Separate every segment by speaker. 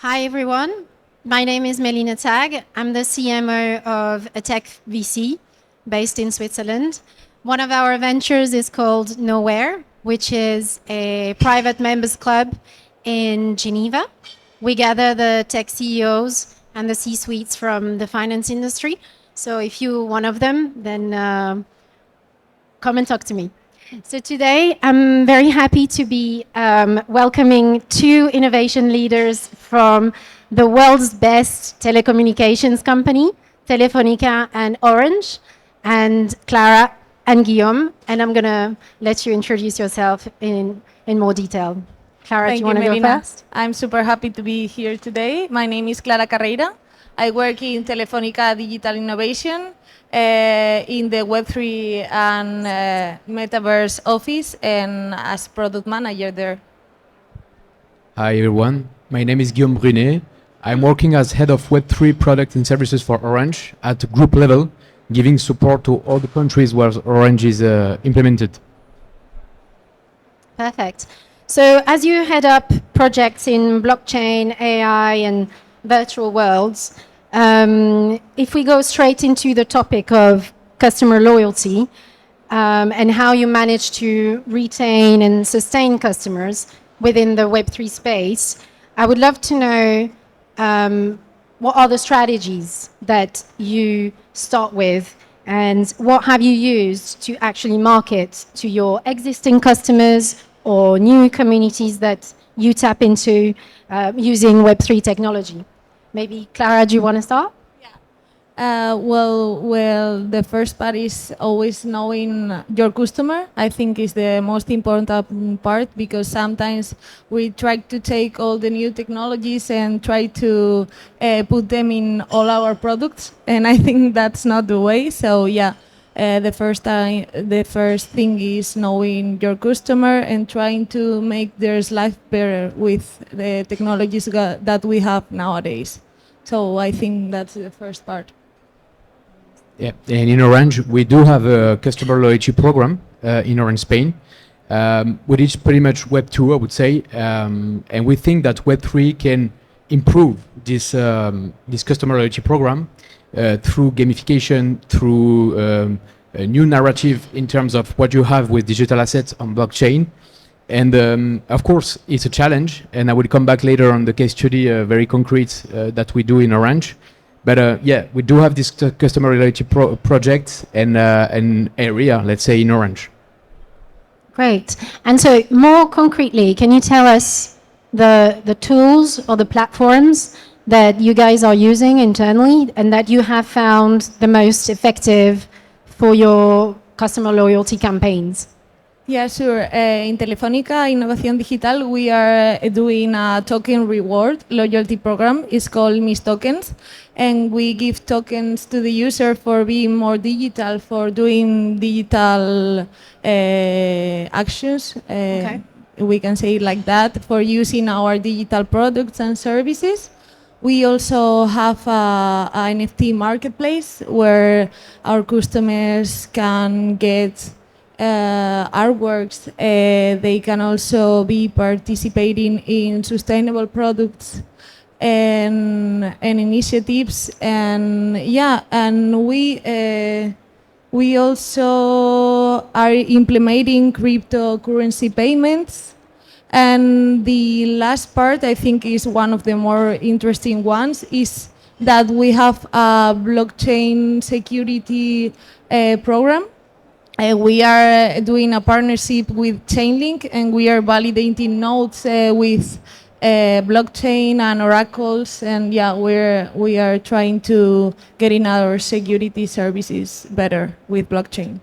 Speaker 1: Hi, everyone. My name is Melina. I'm the CMO of a tech VC based in Switzerland. One of our ventures is called Nowhere, which is a private members club in Geneva. We gather the tech CEOs and the C-suites from the finance industry. So if you're one of them, then come and talk to me. So today, I'm very happy to be welcoming two innovation leaders from the world's best telecommunications company, Telefonica and Orange, and Clara and Guillaume. And I'm going to let you introduce yourself in more detail. Clara, do you want to go first?
Speaker 2: I'm super happy to be here today. My name is Clara Carreira. I work in Telefonica Digital Innovation in the Web3 and Metaverse office and as product manager there.
Speaker 3: Hi everyone, my name is Guillaume Brunet. I'm working as head of Web3 product and services for Orange at group level, giving support to all the countries where Orange is implemented.
Speaker 1: Perfect. So as you head up projects in blockchain, AI, and virtual worlds, if we go straight into the topic of customer loyalty and how you manage to retain and sustain customers within the Web3 space, I would love to know what are the strategies that you start with and what have you used to actually market to your existing customers or new communities that you tap into using Web3 technology. Maybe, Clara, do you want to start?
Speaker 2: Well, the first part is always knowing your customer. I think is the most important part because sometimes we try to take all the new technologies and try to put them in all our products, and I think that's not the way. So the first thing is knowing your customer and trying to make their life better with the technologies that we have nowadays. So I think that's the first part.
Speaker 3: Yeah, and in Orange, we do have a customer loyalty program in Orange Spain, which is pretty much Web2, I would say, and we think that Web3 can improve this customer loyalty program through gamification, through a new narrative in terms of what you have with digital assets on blockchain. And of course, it's a challenge, and I will come back later on the case study, very concrete, that we do in Orange. But we do have this customer loyalty project and an area, let's say, in Orange.
Speaker 1: Great. And so more concretely, can you tell us the tools or the platforms that you guys are using internally and that you have found the most effective for your customer loyalty campaigns?
Speaker 2: Yeah, sure. In Telefónica Innovación Digital, we are doing a token reward loyalty program. It's called Mis Tokens. And we give tokens to the user for being more digital, for doing digital actions.
Speaker 1: Okay.
Speaker 2: We can say it like that, for using our digital products and services. We also have an NFT marketplace where our customers can get artworks. They can also be participating in sustainable products and initiatives, and we also are implementing cryptocurrency payments. And the last part, I think, is one of the more interesting ones, is that we have a blockchain security program. We are doing a partnership with Chainlink, and we are validating nodes with blockchain and oracles, and we are trying to get in our security services better with blockchain.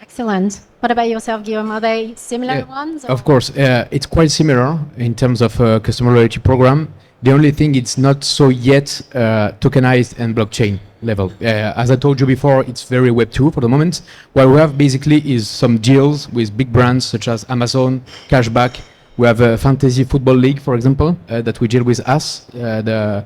Speaker 1: Excellent. What about yourself, Guillaume? Are they similar ones? Or?
Speaker 3: Of course, it's quite similar in terms of customer loyalty program. The only thing it's not so yet tokenized and blockchain level. As I told you before, it's very Web2 for the moment. What we have basically is some deals with big brands such as Amazon, cashback. We have a fantasy football league, for example, that we deal with us, the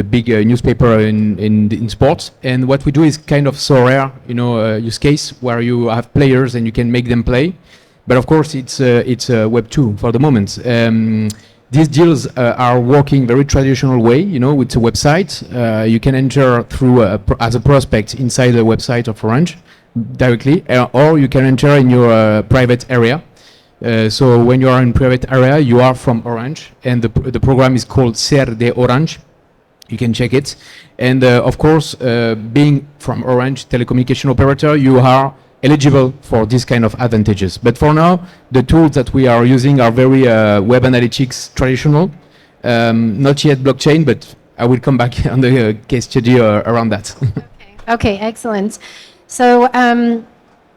Speaker 3: big newspaper in sports. And what we do is kind of so rare, use case where you have players and you can make them play. But of course, it's Web2 for the moment. these deals are working very traditional way, you know, with a website. You can enter through as a prospect inside the website of Orange directly, or you can enter in your private area. So when you are in private area, you are from Orange, and the program is called Ser de Orange. You can check it. And of course, being from Orange telecommunication operator, you are eligible for this kind of advantages. But for now, the tools that we are using are very web analytics traditional, not yet blockchain, but I will come back on the case study around that.
Speaker 1: Okay, excellent. So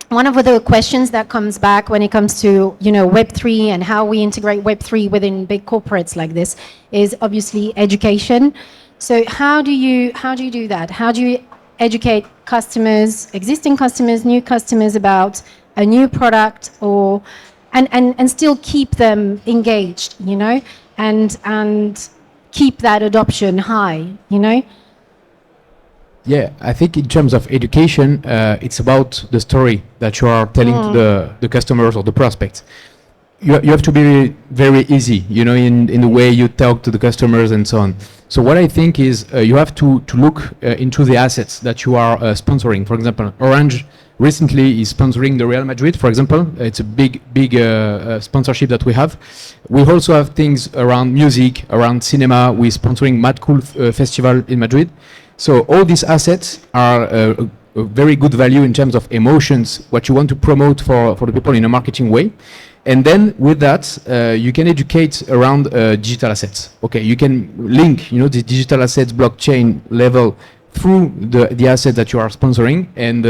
Speaker 1: one of the questions that comes back when it comes to, you know, Web3 and how we integrate Web3 within big corporates like this is obviously education. So how do you do that? How do you educate customers, existing customers, new customers about a new product, or and still keep them engaged, you know, and keep that adoption high, you know?
Speaker 3: Yeah, I think in terms of education, it's about the story that you are telling to the customers or the prospects. You have to be very easy, you know, in the way you talk to the customers and so on. So what I think is you have to look into the assets that you are sponsoring. For example, Orange recently is sponsoring the Real Madrid, for example. It's a big sponsorship that we have. We also have things around music, around cinema. We're sponsoring Mad Cool Festival in Madrid. So all these assets are a very good value in terms of emotions, what you want to promote for the people in a marketing way. And then with that, you can educate around digital assets. Okay, you can link, you know, the digital assets blockchain level through the asset that you are sponsoring. And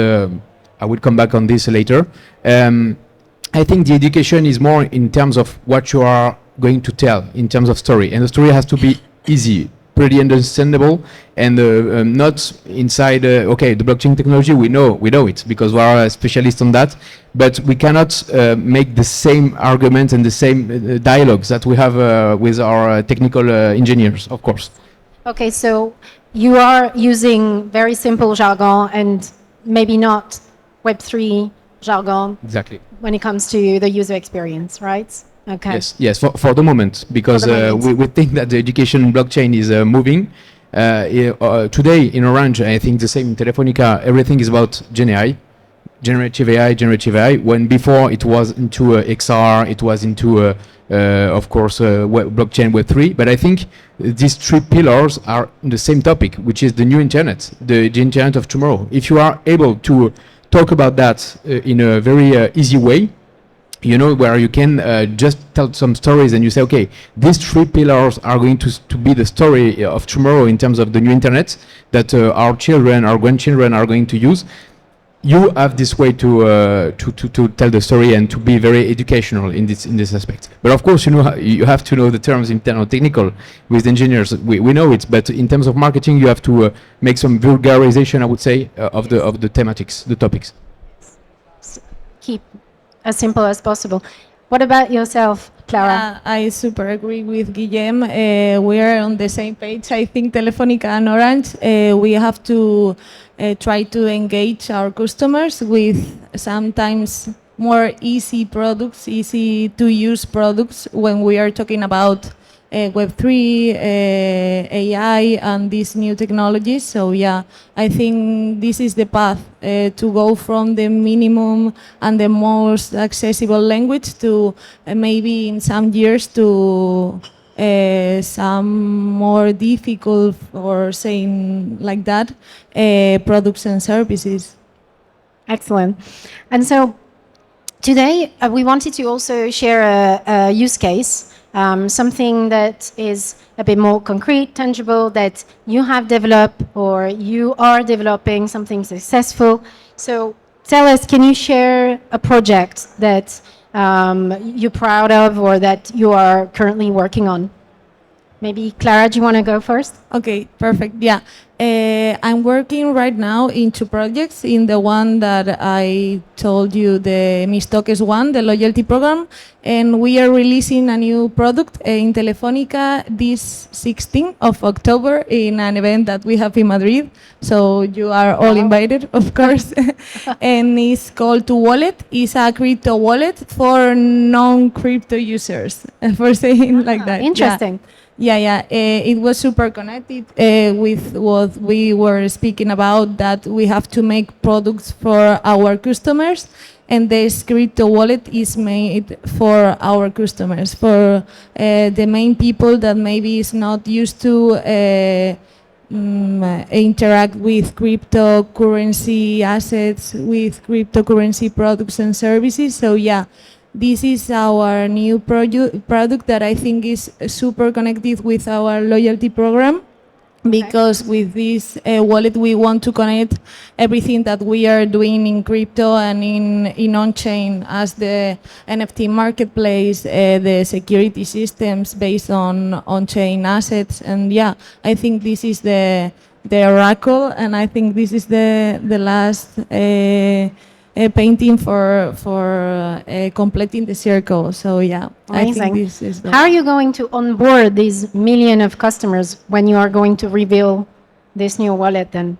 Speaker 3: I will come back on this later. I think the education is more in terms of what you are going to tell in terms of story. And the story has to be easy, pretty understandable, and not inside, okay, the blockchain technology, we know it because we are a specialist on that, but we cannot make the same arguments and the same dialogues that we have with our technical engineers, of course.
Speaker 1: Okay, so you are using very simple jargon and maybe not Web3 jargon.
Speaker 3: Exactly.
Speaker 1: When it comes to the user experience, right? Okay.
Speaker 3: Yes, for the moment, because we think that the education blockchain is moving. Today in Orange, I think the same in Telefonica, everything is about Gen AI, generative AI, when before it was into XR, it was into, of course, blockchain Web3. But I think these three pillars are the same topic, which is the new internet, the internet of tomorrow. If you are able to talk about that in a very easy way, you know, where you can just tell some stories and you say, okay, these three pillars are going to be the story of tomorrow in terms of the new internet that our children, our grandchildren are going to use. You have this way to tell the story and to be very educational in this aspect. But of course, you know, you have to know the terms internal technical with engineers. We know it, but in terms of marketing, you have to make some vulgarization, I would say, of the thematics, the topics.
Speaker 1: Keep as simple as possible. What about yourself, Clara?
Speaker 2: I super agree with Guillaume. We are on the same page. I think Telefonica and Orange, we have to try to engage our customers with sometimes more easy products, easy to use products when we are talking about Web3, AI, and these new technologies. So yeah, I think this is the path to go from the minimum and the most accessible language to maybe in some years to some more difficult, or saying like that, products and services.
Speaker 1: Excellent. And so today we wanted to also share a use case, something that is a bit more concrete, tangible, that you have developed or you are developing, something successful. So tell us, can you share a project that you're proud of or that you are currently working on? Maybe Clara, do you want to go first?
Speaker 2: Okay, perfect. Yeah. I'm working right now in 2 projects. In the one that I told you, the Mis Toques one, the loyalty program, and we are releasing a new product in Telefónica this 16th of October in an event that we have in Madrid. So you are all invited, of course. And it's called To Wallet. It's a crypto wallet for non-crypto users, for saying like that.
Speaker 1: Interesting.
Speaker 2: Yeah. It was super connected with what we were speaking about, that we have to make products for our customers, and this crypto wallet is made for our customers, for the main people that maybe is not used to interact with cryptocurrency assets, with cryptocurrency products and services. So yeah, this is our new product that I think is super connected with our loyalty program, because with this wallet we want to connect everything that we are doing in crypto and in on-chain, as the NFT marketplace, the security systems based on on-chain assets. And yeah, I think this is the oracle, and I think this is the last painting for completing the circle. So yeah,
Speaker 1: Amazing.
Speaker 2: I think this is
Speaker 1: How are you going to onboard these million of customers when you are going to reveal this new wallet then?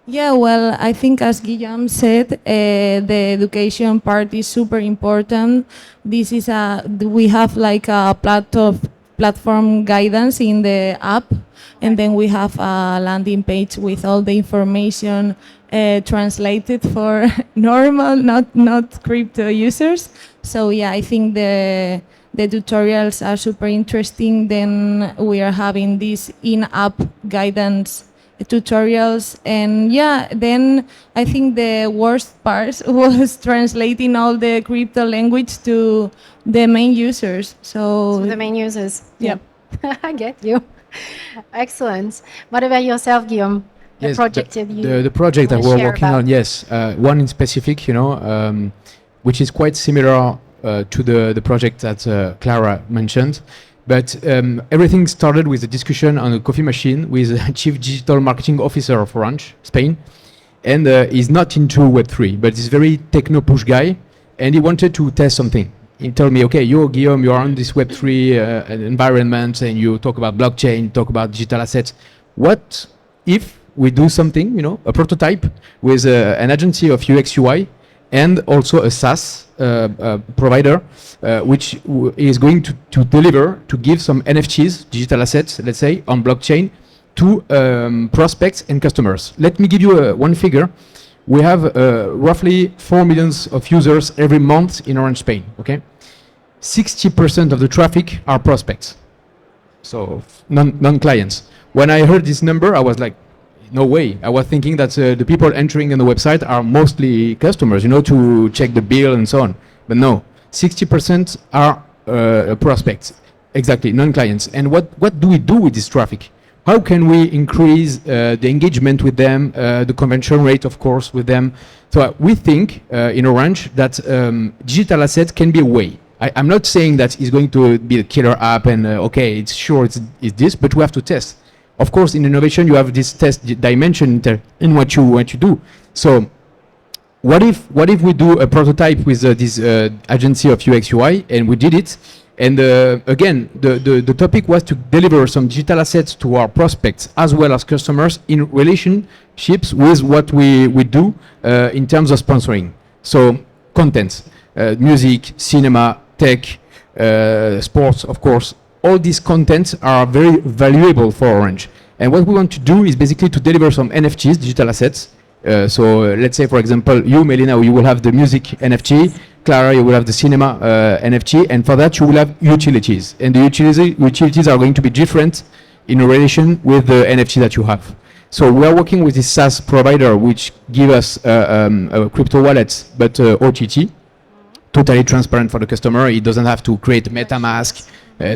Speaker 2: Yeah, well, I think as Guillaume said, the education part is super important. This is we have like a platform guidance in the app, and then we have a landing page with all the information translated for normal, not crypto users. So yeah, I think the tutorials are super interesting. Then we are having these in-app guidance tutorials, and yeah, then I think the worst part was translating all the crypto language to the main users. So
Speaker 1: The main users.
Speaker 2: yeah.
Speaker 1: I get you. Excellent. What about yourself, Guillaume?
Speaker 3: Yes,
Speaker 1: project
Speaker 3: the project that
Speaker 1: wanna
Speaker 3: we're
Speaker 1: share
Speaker 3: working
Speaker 1: about?
Speaker 3: on, yes, one in specific, which is quite similar to the project that Clara mentioned. But everything started with a discussion on a coffee machine with a chief digital marketing officer of Orange, Spain. And he's not into Web3, but he's very techno-push guy, and he wanted to test something. He told me, okay, you, Guillaume, you're on this Web3 environment, and you talk about blockchain, talk about digital assets. What if we do something, a prototype with an agency of UX UI and also a SaaS provider, which is going to deliver, to give some NFTs, digital assets, let's say, on blockchain to prospects and customers. Let me give you one figure. We have roughly 4 million of users every month in Orange Spain, okay? 60% of the traffic are prospects, so non-clients. When I heard this number, I was like, no way. I was thinking that the people entering on the website are mostly customers, to check the bill and so on. But no, 60% are prospects, exactly, non-clients. And what do we do with this traffic? How can we increase the engagement with them, the conversion rate, of course, with them? So we think in Orange that digital assets can be a way. I'm not saying that it's going to be a killer app and okay, it's sure it's this, but we have to test. Of course, in innovation, you have this test dimension in what you do. So what if we do a prototype with this agency of UX UI, and we did it? And again, the topic was to deliver some digital assets to our prospects as well as customers in relationships with what we do in terms of sponsoring. So content, music, cinema, tech, sports, of course. All these contents are very valuable for Orange. And what we want to do is basically to deliver some NFTs, digital assets. So let's say, for example, you, Melina, you will have the music NFT. Clara, you will have the cinema NFT. And for that, you will have utilities. And the utilities are going to be different in relation with the NFT that you have. So we are working with this SaaS provider, which give us a crypto wallet, but OTT, totally transparent for the customer. It doesn't have to create MetaMask,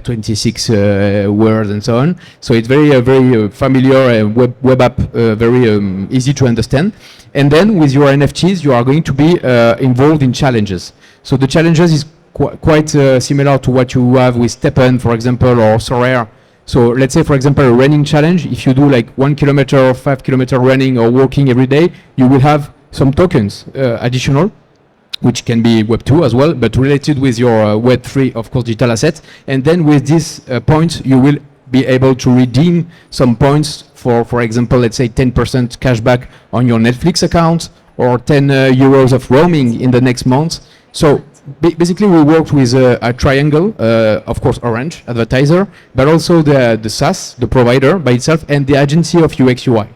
Speaker 3: 26 words and so on. So it's very familiar web app, very easy to understand. And then with your NFTs, you are going to be involved in challenges. So the challenges is quite similar to what you have with Steppen, for example, or Sorare. So let's say, for example, a running challenge. If you do like 1 kilometer or 5 kilometer running or walking every day, you will have some tokens additional, which can be Web2 as well, but related with your Web3, of course, digital asset. And then with these points, you will be able to redeem some points for example, let's say 10% cashback on your Netflix account or 10 euros of roaming in the next month. So basically, we worked with a triangle, of course, Orange, advertiser, but also the SaaS, the provider by itself, and the agency of UX UI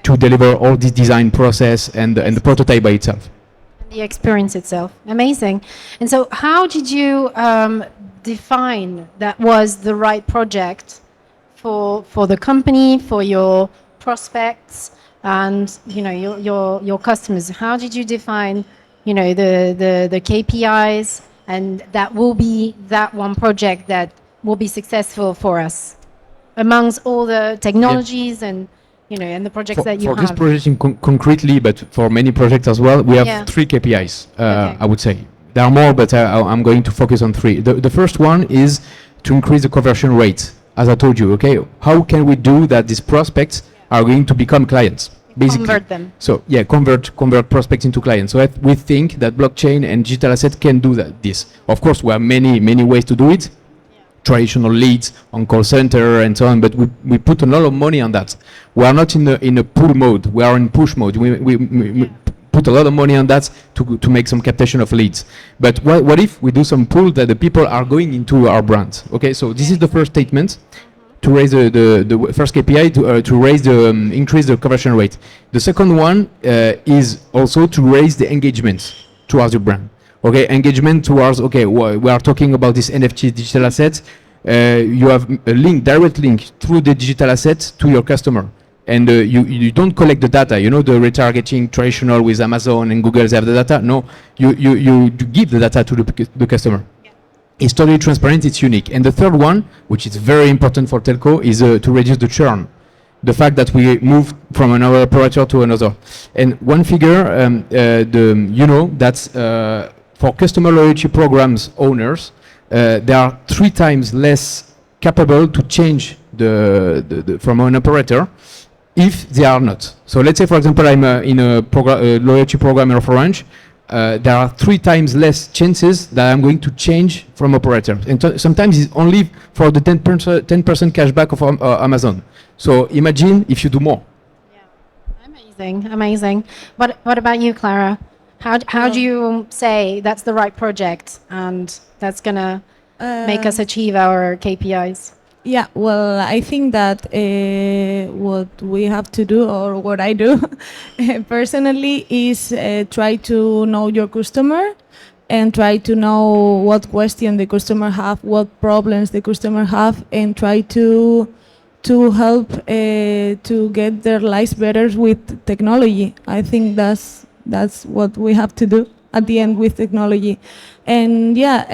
Speaker 3: to deliver all this design process and the prototype by itself.
Speaker 1: The experience itself. Amazing. And so how did you define that was the right project for the company, for your prospects, and your customers? How did you define the KPIs, and that will be that one project that will be successful for us amongst all the technologies and the projects that you have?
Speaker 3: For this project concretely, but for many projects as well, we have 3 KPIs,
Speaker 1: Okay.
Speaker 3: I would say. There are more, but I'm going to focus on 3. The first one is to increase the conversion rate, as I told you, okay? How can we do that these prospects are going to become clients? Basically.
Speaker 1: Convert them.
Speaker 3: So yeah, convert prospects into clients. So we think that blockchain and digital asset can do this. Of course, there are many ways to do it. Traditional leads on call center and so on, but we put a lot of money on that. We are not in a pull mode. We are in push mode. We put a lot of money on that to make some captation of leads. But what if we do some pull that the people are going into our brand? Okay, so this is the first statement. To raise the first KPI to raise increase the conversion rate. The second one is also to raise the engagement towards your brand. Okay, engagement towards we are talking about this NFT digital asset. You have a direct link through the digital asset to your customer, and you don't collect the data. The retargeting traditional with Amazon and Google, they have the data. No, you give the data to the customer. It's totally transparent, it's unique. And the third one, which is very important for telco, is to reduce the churn. The fact that we move from another operator to another. And one figure, that's for customer loyalty programs owners, they are 3 times less capable to change from an operator if they are not. So let's say, for example, I'm in a loyalty program of Orange. There are 3 times less chances that I'm going to change from operator. And sometimes it's only for the 10% cashback of Amazon. So imagine if you do more.
Speaker 1: Yeah, amazing. What about you, Clara? How do you say that's the right project and that's gonna make us achieve our KPIs?
Speaker 2: Yeah, well, I think that what we have to do, or what I do personally, is try to know your customer and try to know what question the customer have, what problems the customer have, and try to help to get their lives better with technology. I think that's what we have to do at the end with technology. And yeah,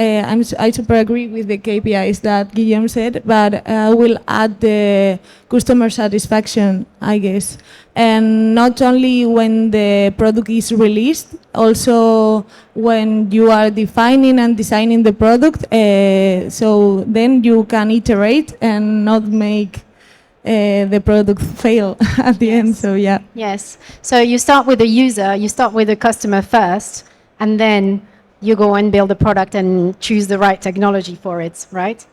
Speaker 2: I super agree with the KPIs that Guillaume said, but I will add the customer satisfaction, I guess. And not only when the product is released, also when you are defining and designing the product, so then you can iterate and not make the product fail at the end. So yeah.
Speaker 1: Yes. So you start with the user, you start with the customer first, and then you go and build a product and choose the right technology for it, right?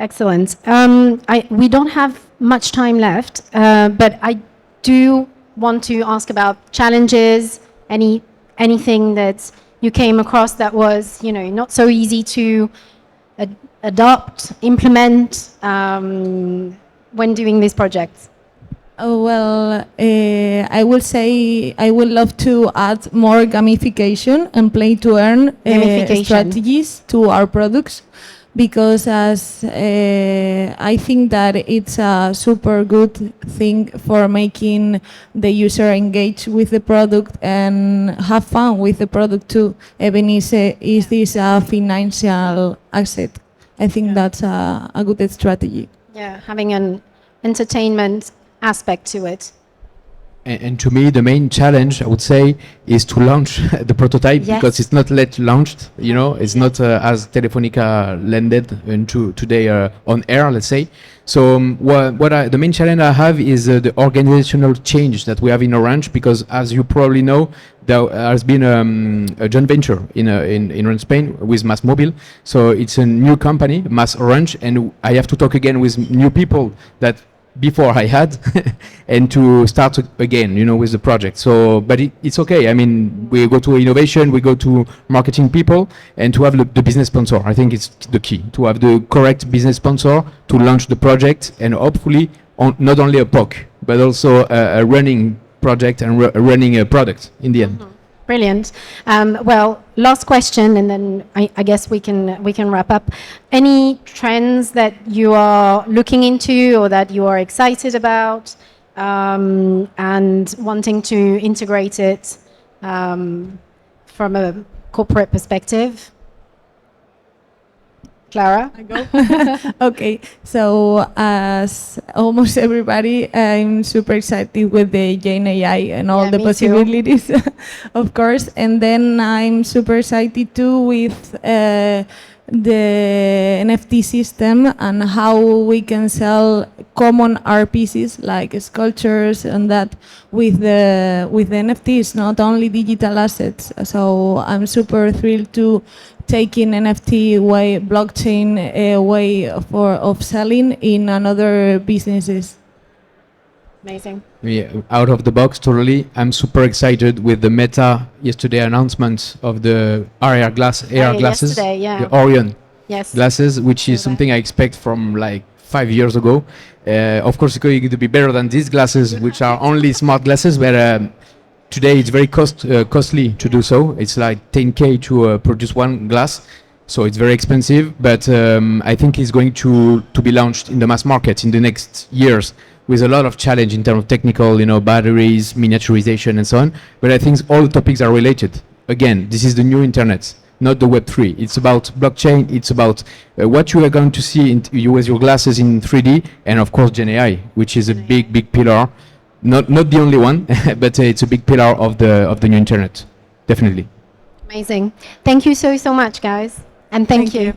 Speaker 1: Excellent. We don't have much time left, but I do want to ask about challenges, anything that you came across that was, not so easy to adopt, implement when doing these projects.
Speaker 2: Oh, well, I will say I would love to add more gamification and play to earn strategies to our products, because as I think that it's a super good thing for making the user engage with the product and have fun with the product too, even is this a financial asset. I think that's a good strategy.
Speaker 1: Yeah, having an entertainment aspect to it.
Speaker 3: And to me, the main challenge, I would say, is to launch the prototype
Speaker 1: Yes.
Speaker 3: because it's not yet launched. You know, it's not as Telefonica landed into today on air, let's say. So the main challenge I have is the organizational change that we have in Orange, because as you probably know, there has been a joint venture in Spain with Mass Mobile. So it's a new company, Mass Orange, and I have to talk again with new people that before I had and to start again, you know, with the project. So, but it's okay. I mean, we go to innovation, we go to marketing people, and to have the business sponsor. I think it's the key to have the correct business sponsor to launch the project, and hopefully not only a POC, but also a running project and running a product in the end.
Speaker 1: Brilliant. Well, last question, and then I guess we can wrap up. Any trends that you are looking into or that you are excited about, and wanting to integrate it from a corporate perspective? Clara?
Speaker 2: Okay, so as almost everybody, I'm super excited with the Gen AI and all
Speaker 1: Yeah,
Speaker 2: the
Speaker 1: me too.
Speaker 2: possibilities, of course. And then I'm super excited too with the NFT system and how we can sell common art pieces like sculptures and that with the NFTs, not only digital assets. So I'm super thrilled to take in NFT way, blockchain way of selling in another businesses.
Speaker 1: Amazing.
Speaker 3: Yeah, out of the box, totally. I'm super excited with the Meta yesterday announcement of the AR glasses,
Speaker 1: yesterday, yeah.
Speaker 3: the Orion
Speaker 1: Yes.
Speaker 3: glasses, which is
Speaker 1: Saw that.
Speaker 3: something I expect from like 5 years ago. Of course, it's going to be better than these glasses, which are only smart glasses, but today it's very costly to do so. It's like 10K to produce one glass, so it's very expensive. But I think it's going to be launched in the mass market in the next years, with a lot of challenge in terms of technical, you know, batteries, miniaturization, and so on. But I think all the topics are related. Again, this is the new internet, not the Web3. It's about blockchain. It's about what you are going to see with your glasses in 3D, and of course Gen AI, which is a big pillar. Not the only one, but it's a big pillar of the new internet, definitely.
Speaker 1: Amazing. Thank you so much, guys. And thank you.